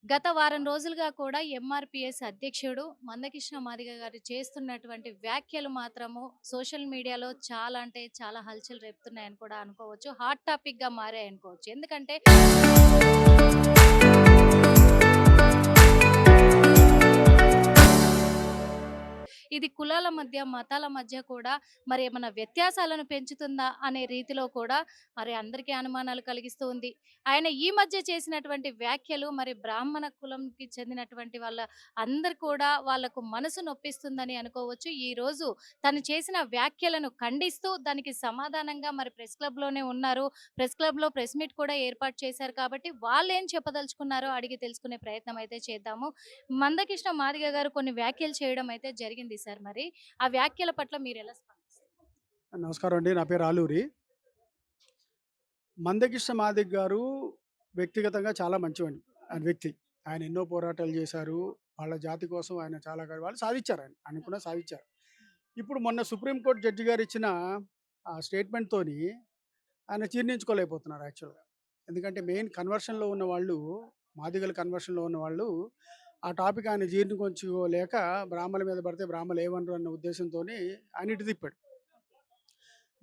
గత వారం రోజులుగా కూడా ఎంఆర్‌పీఎస్ అధ్యక్షుడు మందకృష్ణ మాదిగ గారు చేస్తున్నటువంటి వ్యాఖ్యలు మాత్రము సోషల్ మీడియాలో చాలా అంటే చాలా హల్చల్ రేపుతున్నాయని కూడా అనుకోవచ్చు. హాట్ టాపిక్‌గా మారాయనుకోవచ్చు. ఎందుకంటే ఇది కులాల మధ్య, మతాల మధ్య కూడా మరి ఏమన్నా వ్యత్యాసాలను పెంచుతుందా అనే రీతిలో కూడా మరి అందరికీ అనుమానాలు కలిగిస్తూ ఉంది. ఆయన ఈ మధ్య చేసినటువంటి వ్యాఖ్యలు మరి బ్రాహ్మణ కులంకి చెందినటువంటి అందరు కూడా వాళ్ళకు మనసు నొప్పిస్తుందని అనుకోవచ్చు. ఈరోజు తను చేసిన వ్యాఖ్యలను ఖండిస్తూ దానికి సమాధానంగా మరి ప్రెస్ క్లబ్‌లోనే ఉన్నారు. ప్రెస్ క్లబ్‌లో ప్రెస్ మీట్ కూడా ఏర్పాటు చేశారు కాబట్టి వాళ్ళేం చెప్పదలుచుకున్నారో అడిగి తెలుసుకునే ప్రయత్నం అయితే చేద్దాము. మందకృష్ణ మాదిగ గారు కొన్ని వ్యాఖ్యలు చేయడం అయితే జరిగింది సార్ మరి. ఆ వ్యాఖ్యల పట్ల మీరెలా స్పందిస్తారు? నమస్కారం అండి. నా పేరు ఆలూరి. మందకృష్ణ మాదిగ గారు వ్యక్తిగతంగా చాలా మంచివాడు. ఆయన వ్యక్తి. ఆయన ఎన్నో పోరాటాలు చేశారు. వాళ్ళ జాతి కోసం ఆయన చాలా వాళ్ళు సాధిచ్చారు ఆయన. ఆయన కూడా సాధిచ్చారు. ఇప్పుడు మొన్న సుప్రీం కోర్ట్ జడ్జి గారు ఇచ్చిన ఆ స్టేట్మెంట్‌తోని ఆయన జీర్ణించుకోలేకపోతున్నారు యాక్చువల్‌గా. ఎందుకంటే మెయిన్ కన్వర్షన్‌లో ఉన్నవాళ్ళు, మాదిగల కన్వర్షన్‌లో ఉన్నవాళ్ళు ఆ టాపిక్ ఆయన జీర్ణించుకోలేక బ్రాహ్మణుల మీద పడితే బ్రాహ్మణులు ఏమనరు అన్న ఉద్దేశంతోని ఆయన ఇటు తిప్పాడు.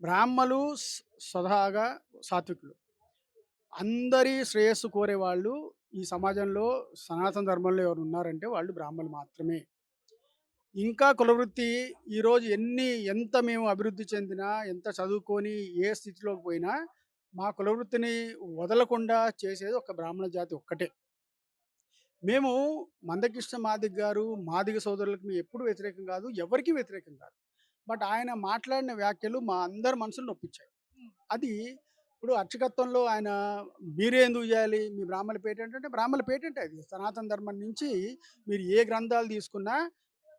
బ్రాహ్మలు స్వతహాగా సాత్వికులు. అందరి శ్రేయస్సు కోరేవాళ్ళు ఈ సమాజంలో సనాతన ధర్మంలో ఎవరు ఉన్నారంటే వాళ్ళు బ్రాహ్మణులు మాత్రమే. ఇంకా కులవృత్తి ఈరోజు ఎంత మేము అభివృద్ధి చెందినా, ఎంత చదువుకొని ఏ స్థితిలోకి పోయినా, మా కులవృత్తిని వదలకుండా చేసేది ఒక బ్రాహ్మణ జాతి ఒక్కటే. మేము మందకృష్ణ మాదిగ గారు, మాదిగ సోదరులకు మేము ఎప్పుడు వ్యతిరేకం కాదు. ఎవరికీ వ్యతిరేకం కాదు. బట్ ఆయన మాట్లాడిన వ్యాఖ్యలు మా అందరి మనసులు నొప్పించాయి. హ్మ్. అది ఇప్పుడు అర్చకత్వంలో ఆయన మీరే ఎందుకు చేయాలి? మీ బ్రాహ్మణ పేటెంట్ అంటే బ్రాహ్మణ పేటెంట్ అది. సనాతన ధర్మం నుంచి మీరు ఏ గ్రంథాలు తీసుకున్నా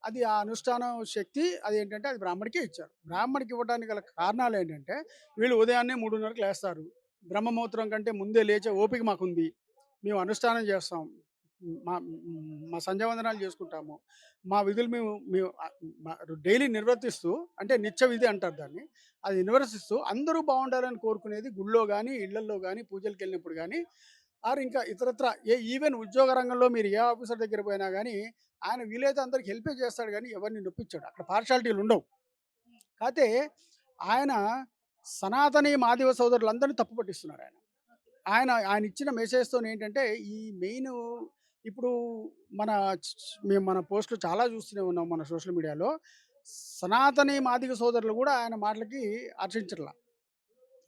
అది ఆ అనుష్ఠానం శక్తి అదేంటంటే అది బ్రాహ్మడికే ఇచ్చారు. బ్రాహ్మడికి ఇవ్వడానికి గల కారణాలేంటంటే వీళ్ళు ఉదయాన్నే 3:30కి లేస్తారు. బ్రహ్మముహూర్తం కంటే ముందే లేచే ఓపిక మాకుంది. మేము అనుష్ఠానం చేస్తాం. మా మా సంధ్యావందనాలు చేసుకుంటాము. మా విధులు మేము మేము డైలీ నిర్వర్తిస్తూ అంటే నిత్య విధి అంటారు దాన్ని. అది నిర్వర్తిస్తూ అందరూ బాగుండాలని కోరుకునేది గుడిలో గానీ, ఇళ్లల్లో గానీ, పూజలకెళ్ళినప్పుడు గానీ, ఇంకా ఇతరత్రా ఈవెన్ ఉద్యోగ రంగంలో మీరు ఏ ఆఫీసర్ దగ్గర పోయినా గానీ, ఆయన వీలైతే అందరికి హెల్పే చేస్తాడు గానీ, ఎవరిని నొప్పించడు. అక్కడ పార్షియాలిటీలుండవు. కాతే ఆయన సనాతని మాదిగ సోదరులందరిని తప్పు పట్టిస్తున్నారాయన. ఆయన ఇచ్చిన మెసేజ్‌తోనేంటంటే, ఈ మెయిను ఇప్పుడు మన మేము మన పోస్ట్‌లు చాలా చూస్తూనే ఉన్నాం మన సోషల్ మీడియాలో. సనాతని మాదిగ సోదరులు గూడా ఆయన మాటలకి హర్షించట్ల.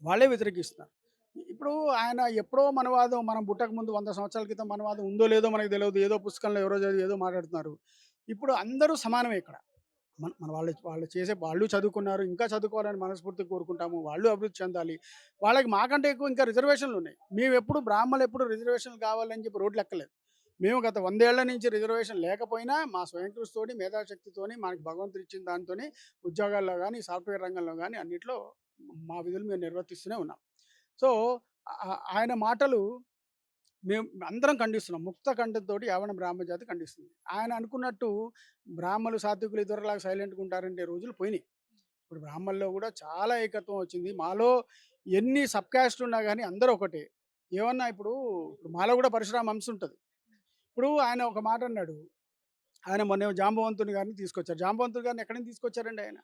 వాళ్ళే వ్యతిరేకిస్తున్నారు. ఇప్పుడు ఆయన ఎప్పుడో మనవాదం మనం పుట్టక ముందు 100 సంవత్సరాల క్రితం మనవాదం ఉందో లేదో మనకు తెలవదు. ఏదో పుస్తకంలో ఎవరో చదివి ఏదో మాట్లాడుతున్నారు. ఇప్పుడు అందరూ సమానమే ఇక్కడ. మన మన వాళ్ళు వాళ్ళు చేసే వాళ్ళు చదువుకున్నారు. ఇంకా చదువుకోవాలని మనస్ఫూర్తిగా కోరుకుంటాము. వాళ్ళు అభివృద్ధి చెందాలి. వాళ్ళకి మాకంటే ఎక్కువ ఇంకా రిజర్వేషన్‌లున్నాయి. మేమెప్పుడు బ్రాహ్మణులెప్పుడు రిజర్వేషన్‌లు కావాలని చెప్పి రోడ్లెక్కలేదు. మేము గత 100 ఏళ్ల నుంచి రిజర్వేషన్ లేకపోయినా మా స్వయం కృషితోని, మేధాశక్తితోని మనకు భగవంతుడు ఇచ్చిన దాంతోని ఉద్యోగాల్లో గాని, సాఫ్ట్‌వేర్ రంగంలో గాని అన్నిట్లో మా విధులు మేము నిర్వర్తిస్తూనే ఉన్నాం. సో, ఆయన మాటలు మేము అందరం ఖండిస్తున్నాం. ముక్త కంఠంతోటి యావన బ్రాహ్మ జాతి ఖండిస్తుంది. ఆయన అనుకున్నట్టు బ్రాహ్మలు, సాత్వికులు ఇదివరలాగా సైలెంట్‌గా ఉంటారంటే రోజులు పోయినాయి. ఇప్పుడు బ్రాహ్మణుల్లో గూడా చాలా ఏకత్వం వచ్చింది. మాలో ఎన్ని సబ్ కాస్ట్‌లు ఉన్నా గాని అందరూ ఒకటే. ఏమన్నా ఇప్పుడు మాలో గూడా పరశురామ అంశ ఉంటది. ఇప్పుడు ఆయన ఒక మాట అన్నాడు. ఆయన మొన్నేమో జాంబవంతుని గారిని తీసుకొచ్చారు. జాంబవంతుని గారిని ఎక్కడి నుంచి తీసుకొచ్చారండి ఆయన?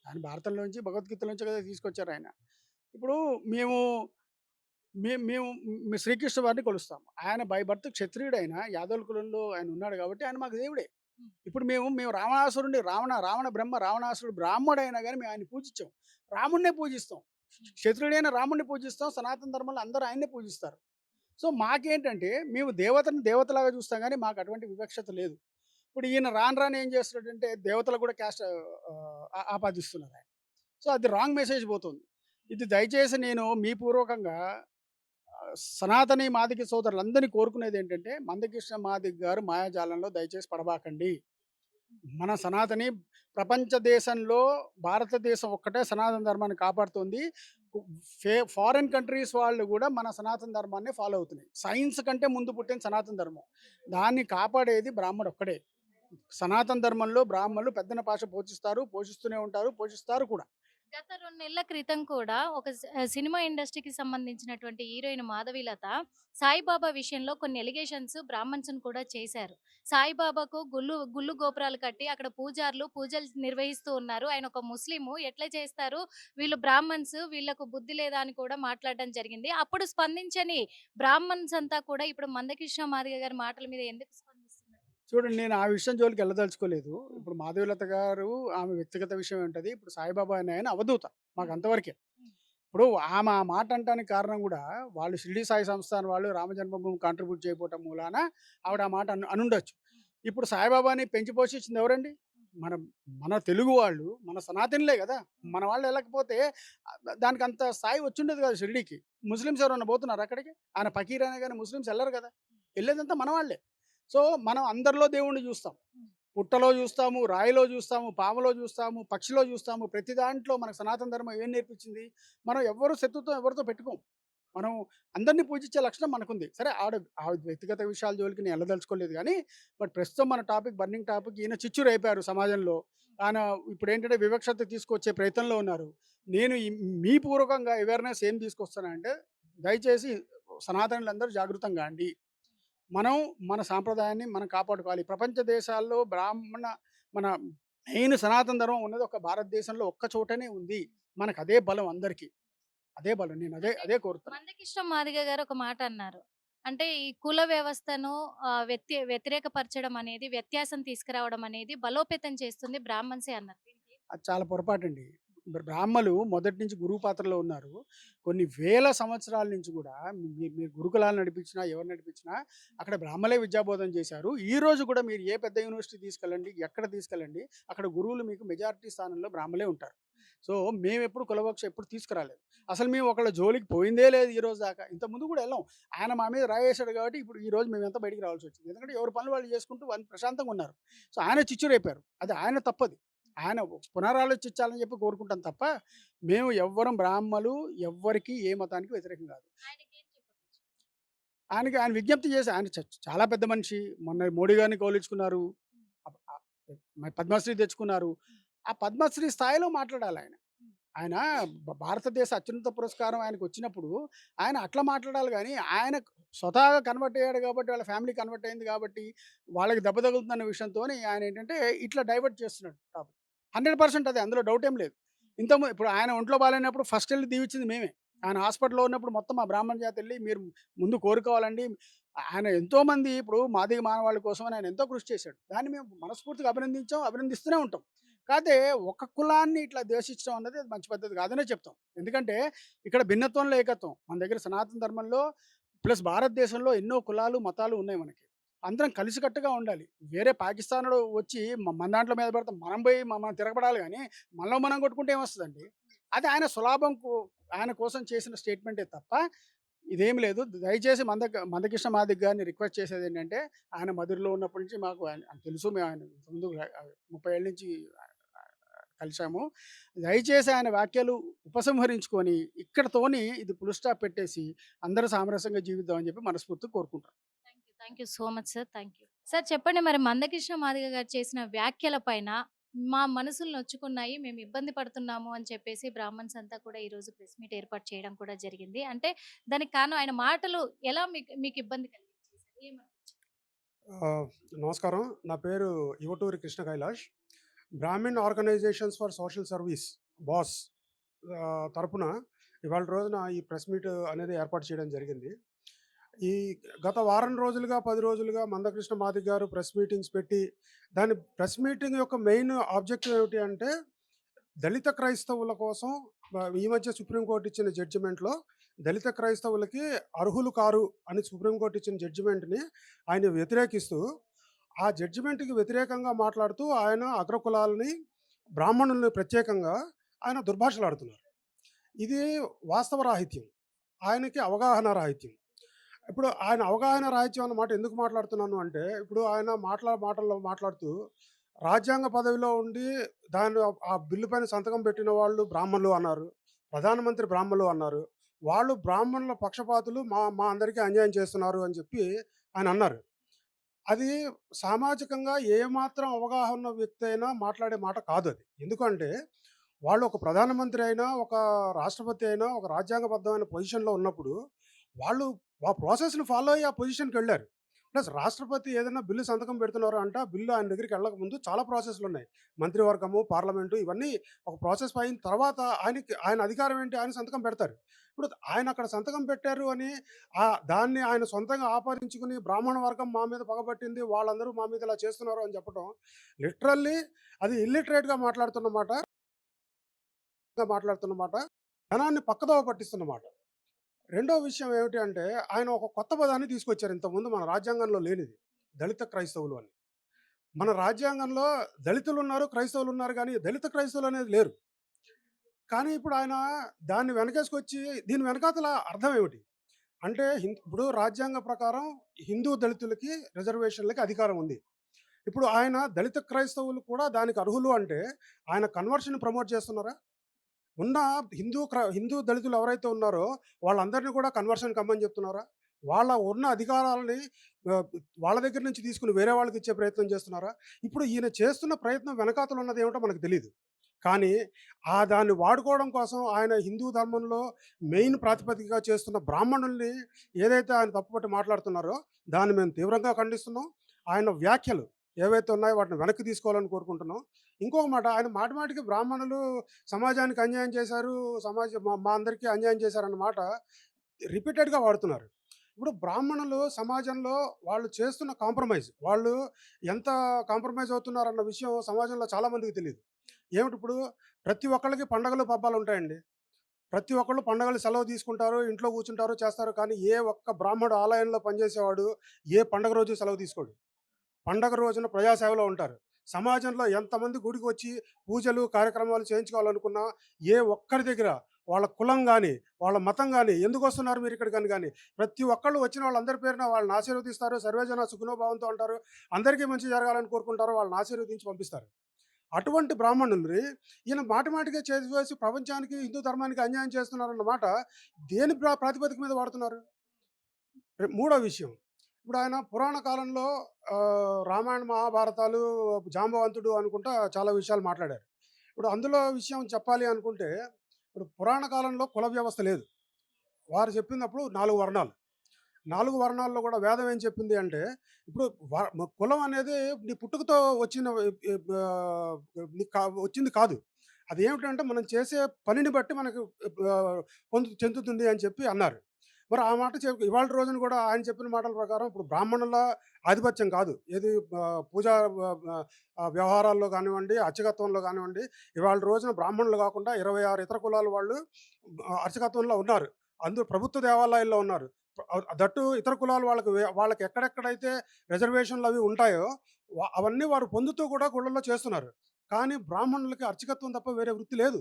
ఆయన భారతంలోంచి, భగవద్గీతలోంచే కదా తీసుకొచ్చారాయన. ఇప్పుడు మేము మేము శ్రీకృష్ణ వారిని కొలుస్తాం. ఆయన బై బర్త్ క్షత్రియుడైన యాదవుల కులంలో ఆయన ఉన్నాడు కాబట్టి ఆయన మాకు దేవుడే. హ్మ్. ఇప్పుడు మేము రావణాసురుడిని రావణ బ్రహ్మ రావణాసురుడు బ్రాహ్మడైనా గాని మేము ఆయన్ని పూజించం. రాముడినే పూజిస్తాం. హ్మ్. క్షత్రియుడైన రాముడిని పూజిస్తాం. సనాతన ధర్మంలో అందరూ ఆయన్నే పూజిస్తారు. సో, మాకేంటంటే మేము దేవతని దేవతలాగా చూస్తాం గానీ మాకు అటువంటి వివక్షత లేదు. ఇప్పుడు ఈయన రాను రాను ఏం చేస్తున్నాడంటే దేవతలకు కూడా క్యాస్ట్ ఆపాదిస్తున్నారాయన. సో, అది రాంగ్ మెసేజ్ పోతుంది. ఇది దయచేసి నేను మీ పూర్వకంగా సనాతని మాదిగ సోదరులందరినీ కోరుకునేదేంటంటే, మందకృష్ణ మాదిగ గారు మాయాజాలంలో దయచేసి పడబాకండి. మన సనాతని ప్రపంచ దేశంలో భారతదేశం ఒక్కటే సనాతన ధర్మాన్ని కాపాడుతుంది. ఫారిన్ కంట్రీస్ వాళ్ళు గూడా మన సనాతన ధర్మాన్నే ఫాలో అవుతున్నాయి. సైన్స్ కంటే ముందు పుట్టిన సనాతన ధర్మం. దాన్ని కాపాడేది బ్రాహ్మడొక్కడే. సనాతన ధర్మంలో బ్రాహ్మణులు పెద్దన పాష పోషిస్తారు, పోషిస్తూనే ఉంటారు, పోషిస్తారు కూడా. గత 2 నెలల క్రితం కూడా ఒక సినిమా ఇండస్ట్రీకి సంబంధించినటువంటి హీరోయిన్ మాధవీలత సాయిబాబా విషయంలో కొన్ని ఎలిగేషన్స్ బ్రాహ్మణ్స్‌ని కూడా చేశారు. సాయిబాబాకు గుళ్ళు గోపురాలు కట్టి అక్కడ పూజలు నిర్వహిస్తూ ఉన్నారు. ఆయన ఒక ముస్లిము ఎట్లా చేస్తారు? వీళ్ళు బ్రాహ్మణ్స్ వీళ్ళకు బుద్ధి లేదా అని కూడా మాట్లాడడం జరిగింది. అప్పుడు స్పందించని బ్రాహ్మణ్స్ అంతా కూడా ఇప్పుడు మందకృష్ణ మాదిగ గారి మాటల మీద ఎందుకు స్పందిస్తున్నారు? చూడండి, నేను ఆ విషయం జోలికి వెళ్ళదలుచుకోలేదు. ఇప్పుడు మాధవీలత గారు ఆమె వ్యక్తిగత విషయం ఉంటది. ఇప్పుడు సాయిబాబా అనే ఆయన అవధూత. మాకు హ్మ్. అంతవరకే. హ్మ్. ఇప్పుడు ఆమె ఆ మాట అనటానికి కారణం గూడా, వాళ్ళు షిరిడీ సాయి సంస్థాన్ వాళ్ళు రామజన్మభూమి కాంట్రిబ్యూట్ చేయకపోవటం మూలాన ఆవిడ ఆ మాట అనుండొచ్చు. హ్మ్. ఇప్పుడు సాయిబాబాని పెంచి పోషించింది ఎవరండి? మన మన తెలుగు వాళ్ళు, మన సనాతనులే గదా! హ్మ్. మన వాళ్ళు ఎళ్ళకపోతే దానికంత స్థాయి వచ్చుండేది కాదు షిరిడీకి. ముస్లిమ్స్ ఎవరన్నా పోతున్నారా అక్కడికి? ఆయన ఫకీర్ అనే గాని ముస్లిమ్స్ ఎళ్లరు గదా! ఎళ్ళేదంతా మన వాళ్ళే. సో, మనం అందరిలో దేవుడిని జూస్తాం. హ్మ్. పుట్టలో జూస్తాము, రాయిలో జూస్తాము, పాములో జూస్తాము, పక్షిలో జూస్తాము. ప్రతి దాంట్లో మనకు సనాతన ధర్మం ఏం నేర్పించింది? మనం ఎవ్వరు శత్రుత్వం ఎవరితో పెట్టుకోం. మనం అందరిని పూజించే లక్షణం మనకుంది. సరే, ఆవిడ వ్యక్తిగత విషయాల జోలికి నేను ఎళ్ళదలుచుకోలేదు గానీ, బట్ ప్రస్తుతం మన టాపిక్ బర్నింగ్ టాపిక్, ఈయన చిచ్చురైపోయారు సమాజంలో. ఆయన ఇప్పుడేంటంటే వివక్షత తీసుకొచ్చే ప్రయత్నంలో ఉన్నారు. నేను మీ పూర్వకంగా అవేర్‌నెస్ ఏం తీసుకొస్తానంటే, దయచేసి సనాతనులందరూ జాగృతంగా అండి. మనం మన సాంప్రదాయాన్ని మనం కాపాడుకోవాలి. ప్రపంచ దేశాల్లో మన మెయిన్ సనాతన ధర్మం ఉన్నది ఒక భారతదేశంలో ఒక్క చోటనే ఉంది. మనకదే బలం అందరికి. అదే బలం. నేను అదే అంటే అదే కోరుతాను. మందకృష్ణ మాదిగ గారు ఒక మాట అన్నారు. అంటే ఈ కుల వ్యవస్థను వ్యతిరేకపరచడం అనేది, వ్యత్యాసం తీసుకురావడం అనేది బలోపేతం చేస్తుంది బ్రాహ్మణ్సే అన్నారు. దీనికి అది చాలా పొరపాటండి. బ్రాహ్మలు మొదటి నుంచి గురువు పాత్రలో ఉన్నారు. కొన్ని వేల సంవత్సరాల నుంచి గూడా మీరు గురుకులాలు నడిపించినా, ఎవరు నడిపించినా అక్కడ బ్రాహ్మలే విద్యాబోధన చేశారు. ఈ రోజు కూడా మీరు ఏ పెద్ద యూనివర్సిటీ తీసుకెళ్ళండి, ఎక్కడ తీసుకెళ్ళండి, అక్కడ గురువులు మీకు మెజారిటీ స్థానంలో బ్రాహ్మలే ఉంటారు. సో, మేమెప్పుడు కులవక్ష ఎప్పుడు తీసుకురాలేదు. అసలు మేము ఒకళ్ళ జోలికి పోయిందే లేదు ఈ రోజు దాకా. ఇంతకుముందు కూడా ఎళ్ళం. ఆయన మా మీద రాయేసాడు కాబట్టి ఇప్పుడు ఈ రోజు మేమంతా బయటికి రావాల్సొచ్చింది. ఎందుకంటే ఎవరి పనులు వాళ్ళు చేసుకుంటూ వాళ్ళు ప్రశాంతంగా ఉన్నారు. సో, ఆయన చిచ్చురైపారు. అది ఆయన తప్పది. ఆయన పునరాలోచించాలని చెప్పి కోరుకుంటాం తప్ప, మేము ఎవ్వరం బ్రాహ్మలు ఎవ్వరికీ ఏ మతానికి వ్యతిరేకం కాదు. ఆయనకేం చెప్పవచ్చు? ఆయన విజ్ఞప్తి చేసి ఆయన చాలా పెద్ద మనిషి. మొన్న మోడీ గారిని కౌలించుకున్నారు. హ్మ్. అప్ ఆహ్, మరి పద్మశ్రీ తెచ్చుకున్నారు. హ్మ్. ఆ పద్మశ్రీ స్థాయిలో మాట్లాడాలాయన. హ్మ్. ఆయన భారతదేశ అత్యున్నత పురస్కారం ఆయనకొచ్చినప్పుడు, ఆయన అట్లా మాట్లాడాలి గానీ, ఆయన స్వతహాగా కన్వర్ట్ అయ్యాడు గాబట్టి, వాళ్ళ ఫ్యామిలీ కన్వర్ట్ అయింది గాబట్టి, వాళ్ళకి దెబ్బ తగులుతుందన్న విషయంతోని ఆయనేంటంటే, ఇట్లా డైవర్ట్ చేస్తున్నాడు టాపిక్. 100% అదే, అందులో డౌటేం లేదు. ఇప్పుడు ఆయన ఒంట్లో బాలేనప్పుడు ఫస్ట్ ఎళ్లి దీవిచ్చింది మేమే. ఆయన హాస్పిటల్‌లో ఉన్నప్పుడు మొత్తం మా బ్రాహ్మణ జాతెళ్లి, మీరు ముందు కోరుకోవాలండి. ఆయన ఎంతోమంది ఇప్పుడు మాదిగ మానవాళి కోసమని ఆయన ఎంతో కృషి చేశాడు. దాన్ని మేము మనస్ఫూర్తిగా అభినందించాం, అభినందిస్తూనే ఉంటాం. కాతే ఒక కులాన్ని ఇట్లా ద్వేషించడం అన్నది అది మంచి పద్ధతి కాదనే చెప్తాం. ఎందుకంటే ఇక్కడ భిన్నత్వంలో ఏకత్వం. మన దగ్గర సనాతన ధర్మంలో ప్లస్ భారతదేశంలో ఎన్నో కులాలు, మతాలు ఉన్నాయి మనకి. అందరం కలిసికట్టుగా ఉండాలి. వేరే పాకిస్తానోడు వచ్చి మన దాంట్లో మీద పడితే మనం పోయి మనం తిరగబడాలి గానీ, మనలో మనం కొట్టుకుంటే ఏమొస్తదండి? అది ఆయన ఆయన కోసం చేసిన స్టేట్‌మెంటే తప్ప ఇదేమి లేదు. దయచేసి మందకృష్ణ మాదిగ గారిని రిక్వెస్ట్ చేసేదేంటంటే, ఆయన మధురలో ఉన్నప్పటి నుంచి మాకు ఆయన తెలుసు. మేము ఆయన ముందు 30 ఏళ్ల నుంచి కలిసాము. దయచేసి ఆయన వ్యాఖ్యలు ఉపసంహరించుకొని, ఇక్కడితోని ఇది ఫుల్ స్టాప్ పెట్టేసి, అందరూ సామరస్యంగా జీవిద్దాం అని చెప్పి మనస్ఫూర్తిగా కోరుకుంటున్నాను. Thank you so much sir. Thank you. Sir చెప్పండి మరి మందకృష్ణ మాదిగ గారు చేసిన వ్యాఖ్యల పైన మా మనసులు నొచ్చుకున్నాయి. మేము ఇబ్బంది పడుతున్నాము అని చెప్పేసి బ్రాహ్మణ్స్ అంతా కూడా ఈరోజు ప్రెస్ మీట్ ఏర్పాటు చేయడం కూడా జరిగింది. అంటే దానికి కారణం ఆయన మాటలు ఎలా మీకు ఇబ్బంది కలిగించాయి సార్? ఆహ్, నమస్కారం. నా పేరు Yuvaturi Krishna Kailash. Brahmin organisations for social service BOSS తరపున ఇవాళ రోజున ఈ ప్రెస్ మీట్ అనేది ఏర్పాటు చేయడం జరిగింది. ఈ గత వారం రోజులుగా, 10 రోజులుగా మందకృష్ణ మాదిగ గారు ప్రెస్ మీటింగ్స్ పెట్టి, దాని ప్రెస్ మీటింగ్ యొక్క మెయిన్ ఆబ్జెక్టివ్ ఏమిటి అంటే, దళిత క్రైస్తవుల కోసం ఈ మధ్య సుప్రీంకోర్టు ఇచ్చిన జడ్జిమెంట్‌లో దళిత క్రైస్తవులకి అర్హులు కారు అని సుప్రీంకోర్టు ఇచ్చిన జడ్జిమెంట్‌ని ఆయన వ్యతిరేకిస్తూ, ఆ జడ్జిమెంట్‌కి వ్యతిరేకంగా మాట్లాడుతూ ఆయన అగ్రకులాలని, బ్రాహ్మణుల్ని ప్రత్యేకంగా ఆయన దుర్భాషలాడుతున్నారు. ఇది వాస్తవ రాహిత్యం. ఆయనకి అవగాహన రాహిత్యం. ఇప్పుడు ఆయన అవగాహన రాహిత్యం అన్న మాట ఎందుకు మాట్లాడుతున్నాను అంటే, ఇప్పుడు ఆయన మాటల్లో మాట్లాడుతూ రాజ్యాంగ పదవిలో ఉండి దాన్ని ఆ బిల్లు పైన సంతకం పెట్టిన వాళ్ళు బ్రాహ్మణులు అన్నారు. ప్రధానమంత్రి బ్రాహ్మణులు అన్నారు. వాళ్ళు బ్రాహ్మణుల పక్షపాతులు మా మా అందరికీ అన్యాయం చేస్తున్నారు అని చెప్పి ఆయన అన్నారు. అది సామాజికంగా ఏమాత్రం అవగాహన ఉన్న వ్యక్తి అయినా మాట్లాడే మాట కాదది. ఎందుకంటే వాళ్ళు ఒక ప్రధానమంత్రి అయినా, ఒక రాష్ట్రపతి అయినా, ఒక రాజ్యాంగబద్ధమైన పొజిషన్‌లో ఉన్నప్పుడు, వాళ్ళు ఆ ప్రాసెస్‌ని ఫాలో అయ్యి ఆ పొజిషన్‌కెళ్లారు. ప్లస్ రాష్ట్రపతి ఏదైనా బిల్లు సంతకం పెడుతున్నారు అంటే, ఆ బిల్లు ఆయన దగ్గరికెళ్ళక ముందు చాలా ప్రాసెస్‌లున్నాయి. మంత్రివర్గము, పార్లమెంటు ఇవన్నీ ఒక ప్రాసెస్ అయిన తర్వాత ఆయన అధికారం ఏంటి? ఆయన సంతకం పెడతారు. ఇప్పుడు ఆయన అక్కడ సంతకం పెట్టారు అని దాన్ని ఆయన సొంతంగా ఆపాదించుకుని, బ్రాహ్మణ వర్గం మా మీద పగబట్టింది, వాళ్ళందరూ మా మీద ఇలా చేస్తున్నారు అని చెప్పడం లిటరల్లీ అది ఇల్లిటరేట్‌గా మాట్లాడుతున్నమాట. జనాన్ని పక్కదోవ పట్టిస్తున్నమాట. రెండో విషయం ఏమిటి అంటే, ఆయన ఒక కొత్త పదాన్ని తీసుకొచ్చారు ఇంతకుముందు మన రాజ్యాంగంలో లేనిది. దళిత క్రైస్తవులు అని. మన రాజ్యాంగంలో దళితులున్నారు, క్రైస్తవులున్నారు గానీ, దళిత క్రైస్తవులనేది లేరు. కానీ ఇప్పుడు ఆయన దాన్ని వెనకేసుకొచ్చి దీని వెనకాతల అర్థం ఏమిటి? అంటే ఇప్పుడు రాజ్యాంగ ప్రకారం హిందూ దళితులకి రిజర్వేషన్‌లకి అధికారం ఉంది. ఇప్పుడు ఆయన దళిత క్రైస్తవులు కూడా దానికి అర్హులు అంటే, ఆయన కన్వర్షన్ ప్రమోట్ చేస్తున్నారా? ఉన్న హిందూ దళితులు ఎవరైతే ఉన్నారో వాళ్ళందరినీ కూడా కన్వర్షన్ కమ్మని చెప్తున్నారా? వాళ్ళ ఉన్న అధికారాలని ఆహ్, వాళ్ళ దగ్గర నుంచి తీసుకొని వేరే వాళ్ళకిచ్చే ప్రయత్నం చేస్తున్నారా? ఇప్పుడు ఈయన చేస్తున్న ప్రయత్నం వెనకాతల ఉన్నదేమిటో మనకు తెలీదు. కానీ దాన్ని వాడుకోవడం కోసం ఆయన హిందూ ధర్మంలో మెయిన్ ప్రాతిపదికగా చేస్తున్న బ్రాహ్మణుల్ని ఏదైతే ఆయన తప్పుపట్టి మాట్లాడుతున్నారో దాన్ని మేము తీవ్రంగా ఖండిస్తున్నాం. ఆయన వ్యాఖ్యలు ఏవైతే ఉన్నాయో వాటిని వెనక్కి తీసుకోవాలని కోరుకుంటున్నాం. ఇంకొక మాట ఆయన మాటిమాటికి బ్రాహ్మణులు సమాజానికి అన్యాయం చేశారు, మా అందరికీ అన్యాయం చేశారన్న మాట రిపీటెడ్‌గా వాడుతున్నారు. ఇప్పుడు బ్రాహ్మణులు సమాజంలో వాళ్ళు చేస్తున్న వాళ్ళు ఎంత కాంప్రమైజ్ అవుతున్నారన్న విషయం సమాజంలో చాలా మందికి తెలీదు. ఏమిటిప్పుడు ప్రతి ఒక్కళ్ళకి పండగలు, పబ్బాలు ఉంటాయండి. ప్రతి ఒక్కళ్ళు పండగలు సెలవు తీసుకుంటారు, ఇంట్లో కూర్చుంటారు, చేస్తారు. కానీ ఏ ఒక్క బ్రాహ్మడు ఆలయంలో పనిచేసేవాడు ఏ పండగ రోజు సెలవు తీసుకోడు. పండగ రోజున ప్రజాసేవలో ఉంటారు. సమాజంలో ఎంతమంది గుడికి వచ్చి పూజలు, కార్యక్రమాలు చేయించుకోవాలనుకున్నా ఏ ఒక్కరి దగ్గర వాళ్ళ కులం గాని, వాళ్ళ మతం గాని, ఎందుకొస్తున్నారు మీరిక్కడికని గాని, ప్రతి ఒక్కళ్ళు వచ్చిన వాళ్ళందరి పేరున వాళ్ళని ఆశీర్వదిస్తారు. సర్వేజన సుఖినో భవంతు అంటారు. అందరికీ మంచి జరగాలని కోరుకుంటారు. వాళ్ళని ఆశీర్వదించి పంపిస్తారు. అటువంటి బ్రాహ్మణుల్ని ఈయన మాటిమాటిగా చేసి ప్రపంచానికి, హిందూ ధర్మానికి అన్యాయం చేస్తున్నారన్న మాట దేని ప్రాతిపదిక మీద వాడుతున్నారు? మూడో విషయం. ఇప్పుడు ఆయన పురాణ కాలంలో రామాయణ, మహాభారతాలు, జాంబవంతుడు అనుకుంటా చాలా విషయాలు మాట్లాడారు. ఇప్పుడు అందులో విషయం చెప్పాలి అనుకుంటే, ఇప్పుడు పురాణ కాలంలో కుల వ్యవస్థ లేదు. వారు చెప్పినప్పుడు 4 వర్ణాలు. 4 వర్ణాల్లో కూడా వేదం ఏం చెప్పింది అంటే, ఇప్పుడు కులం అనేది నీ పుట్టుకతో వచ్చిన నీకు వచ్చింది కాదు. అదేమిటంటే మనం చేసే పనిని బట్టి మనకు చెందుతుంది అని చెప్పి అన్నారు. మరి ఆ మాట ఇవాళ రోజున కూడా ఆయన చెప్పిన మాటల ప్రకారం ఇప్పుడు బ్రాహ్మణుల ఆధిపత్యం కాదు. ఏది పూజా వ్యవహారాల్లో కానివ్వండి, అర్చకత్వంలో కానివ్వండి, ఇవాళ రోజున బ్రాహ్మణులు కాకుండా 26 ఇతర కులాల వాళ్ళు అర్చకత్వంలో ఉన్నారు. అందరూ ప్రభుత్వ దేవాలయాల్లో ఉన్నారు. దట్టు ఇతర కులాలు వాళ్ళకి ఎక్కడెక్కడైతే రిజర్వేషన్‌లు అవి ఉంటాయో అవన్నీ వారు పొందుతూ కూడా గుళ్ళల్లో చేస్తున్నారు. కానీ బ్రాహ్మణులకి అర్చకత్వం తప్ప వేరే వృత్తి లేదు.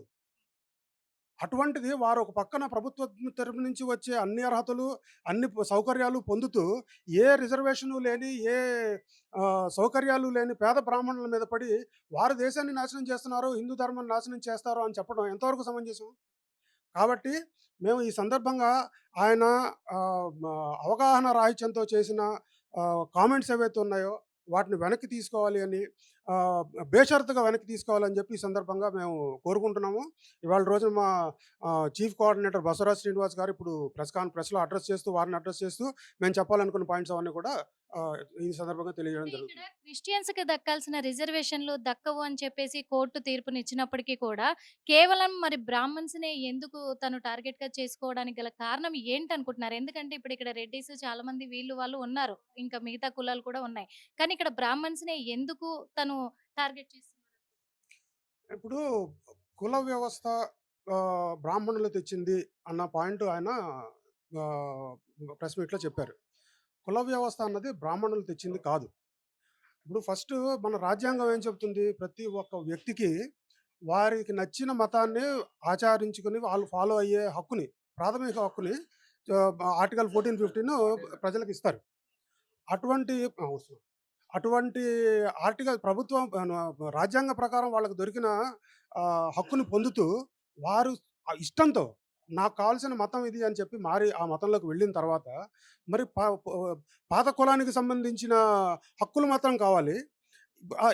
అటువంటిది వారు ఒక పక్కన ప్రభుత్వం తరపు నుంచి వచ్చే అన్ని అర్హతలు, అన్ని సౌకర్యాలు పొందుతూ ఏ రిజర్వేషను లేని, ఏ సౌకర్యాలు లేని పేద బ్రాహ్మణుల మీద పడి వారు దేశాన్ని నాశనం చేస్తున్నారు, హిందూ ధర్మాన్ని నాశనం చేస్తారు అని చెప్పడం ఎంతవరకు సమంజసం? కాబట్టి మేము ఈ సందర్భంగా ఆయన అవగాహన రాహిత్యంతో చేసిన కామెంట్స్ ఏవైతే ఉన్నాయో వాటిని వెనక్కి తీసుకోవాలి అని, బేషరతుగా వెనక్కి తీసుకోవాలని చెప్పి ఈ సందర్భంగా మేము కోరుకుంటున్నాము. ఇవాళ రోజున మా చీఫ్ కోఆర్డినేటర్ బసవరాజ్ శ్రీనివాస్ గారు ఇప్పుడు ప్రెస్‌లో వారిని అడ్రెస్ చేస్తూ మేము చెప్పాలనుకున్న పాయింట్స్ అవన్నీ కూడా ఈ సందర్భంగా తెలియజేయడం అంటే జరుగుతుంది. ఇక్కడ క్రిస్టియన్స్‌కి దక్కాల్సిన రిజర్వేషన్‌లు దక్కవు అని చెప్పేసి కోర్టు తీర్పునిచ్చినప్పటికీ కూడా, కేవలం మరి బ్రాహ్మణ్స్‌నే ఎందుకు తను టార్గెట్‌గా చేసుకోవడానికి గల కారణం ఏంటనుకుంటున్నారు? ఎందుకంటే ఇప్పుడు ఇక్కడ రెడ్డీస్ చాలా మంది వీళ్ళు వాళ్ళు ఉన్నారు. ఇంకా మిగతా కులాలు కూడా ఉన్నాయి. కానీ ఇక్కడ బ్రాహ్మణ్స్‌నే ఎందుకు తను టార్గెట్ చేస్తున్నారు? ఇప్పుడు కుల వ్యవస్థ బ్రాహ్మణులు తెచ్చింది అన్న పాయింట్ ఆయన ఆహ్, ప్రెస్ మీట్‌లో చెప్పారు. కుల వ్యవస్థ అన్నది బ్రాహ్మణులు తెచ్చింది కాదు. ఇప్పుడు ఫస్టు మన రాజ్యాంగం ఏం చెప్తుంది? ప్రతి ఒక్క వ్యక్తికి వారికి నచ్చిన మతాన్ని ఆచరించుకొని వాళ్ళు ఫాలో అయ్యే హక్కుని, ప్రాథమిక హక్కుని ఆర్టికల్ 14, 15 ప్రజలకిస్తారు. అటువంటి వస్తున్నా. అటువంటి ఆర్టికల్ ప్రభుత్వం రాజ్యాంగ ప్రకారం వాళ్ళకి దొరికిన హక్కుని పొందుతూ వారు ఇష్టంతో నాకు కావాల్సిన మతం ఇది అని చెప్పి మారి ఆ మతంలోకి వెళ్ళిన తర్వాత మరి పాత కులానికి సంబంధించిన హక్కులు మాత్రం కావాలి.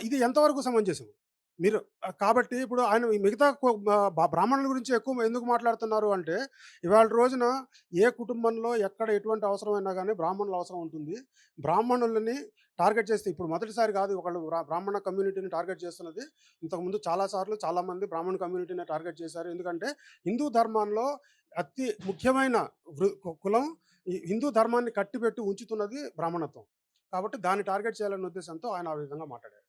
ఇది ఎంతవరకు సమంజసం? మీరు కాబట్టి ఇప్పుడు ఆయన ఈ మిగతా బ్రాహ్మణుల గురించి ఎక్కువ ఎందుకు మాట్లాడుతున్నారు అంటే, ఇవాళ రోజున ఏ కుటుంబంలో ఎక్కడ ఎటువంటి అవసరమైనా గానీ బ్రాహ్మణుల అవసరం ఉంటుంది. బ్రాహ్మణులని టార్గెట్ చేస్తే ఇప్పుడు మొదటిసారి కాదు ఒకళ్ళు బ్రాహ్మణ కమ్యూనిటీని టార్గెట్ చేస్తున్నది. ఇంతకుముందు చాలా సార్లు చాలామంది బ్రాహ్మణ కమ్యూనిటీనే టార్గెట్ చేశారు. ఎందుకంటే హిందూ ధర్మంలో అతి ముఖ్యమైన కులం ఈ హిందూ ధర్మాన్ని కట్టిపెట్టి ఉంచుతున్నది బ్రాహ్మణత్వం. కాబట్టి దాన్ని టార్గెట్ చేయాలనే ఉద్దేశంతో ఆయన ఆ విధంగా మాట్లాడారు.